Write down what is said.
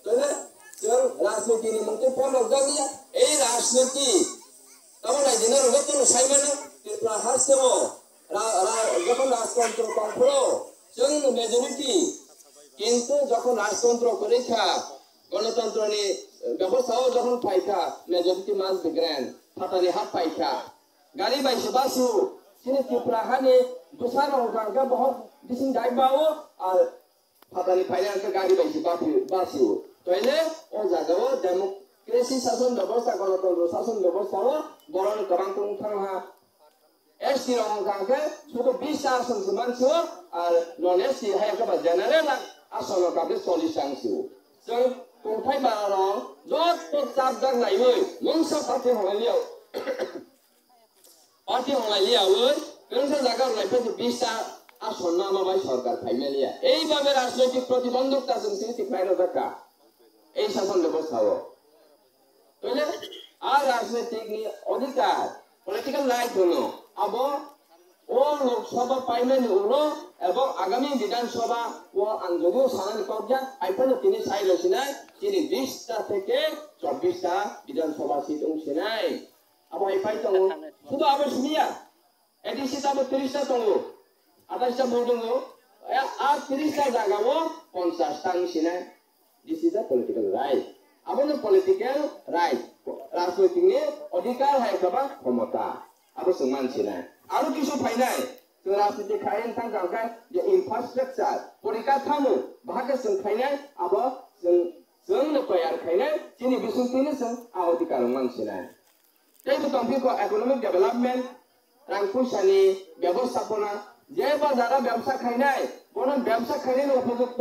তাহলে রাজনীতির মধ্যে প্রলোক জানিয়া এই রাজনীতি তেমন একদিনের হয়তো সাইমানো ত্রিপুরা হাসতেও যখন রাজতন্ত্র কখনো जों मेजरिटी কিন্তু যখন রাজতন্ত্র পরীক্ষা গণতন্ত্রনি ব্যবস্থাও যখন পাইকা মেজরিটি মাস বিগ্রেন ফাটানি হাত পাইকা গাড়ি বাইছে বাসু সিনে ত্রিপুরা হানি দুসানো গাंगा बहुत दिसिन दाइबाओ আর ফাটানি ফাইনান্স গাড়ি বাইছে বাসু তাইলে ও জায়গাও ডেমোক্রেসি শাসন ব্যবস্থা গণতন্ত্র শাসন ব্যবস্থাও বড় গবাং থাকা ST rongkangke sudah bisa sensemansu al non ST hai ke general asal kabel solisangsu jeng kongpai barang jod tetap dan lain mungsa parti hongliau parti hongliau mungsa jaga lepas bisa asal nama baik sarkar family ei babe rajnaitik প্রতিবন্ধকতা জন্য ঠিক নাই রাখা এই শাসন ব্যবস্থাও তাহলে আর রাজনৈতিক অধিকার পলিটিক্যাল রাইট হলো अब वो लोकसभा पाइमेन उलो एवं आगामी विधानसभा वो आंदोलन सानान कब्जा आइफोन तिनी साइल होसिनाय तिनी 20 टा থেকে 24 टा विधानसभा सीट होसिनाय अब आइफाइ दङ শুধু अब सुनिया एडी सीट अब 30 टा दङ 28 टा भोट दङ आ 30 टा जागाव 50 टा होसिनाय this is a political right अब न पॉलिटिकल राइट राजनीतिनि अधिकार है कबा क्षमता अब संमान सिना आरो किसु फाइनाय जों राजनीति खायन थां गांगा जे इनफ्रास्ट्राक्चार परिका थामु भागे जों खायनाय अब जों न तयार खायनाय जिनि बिसुंतिनि जों अधिकार मानसिना तेबो टपिकखौ इकोनॉमिक डेभलपमेंट रां फैसानि व्यवस्थापना जे बाजारा व्यवसाय खायनाय बन व्यवसाय खायनायनि उपयुक्त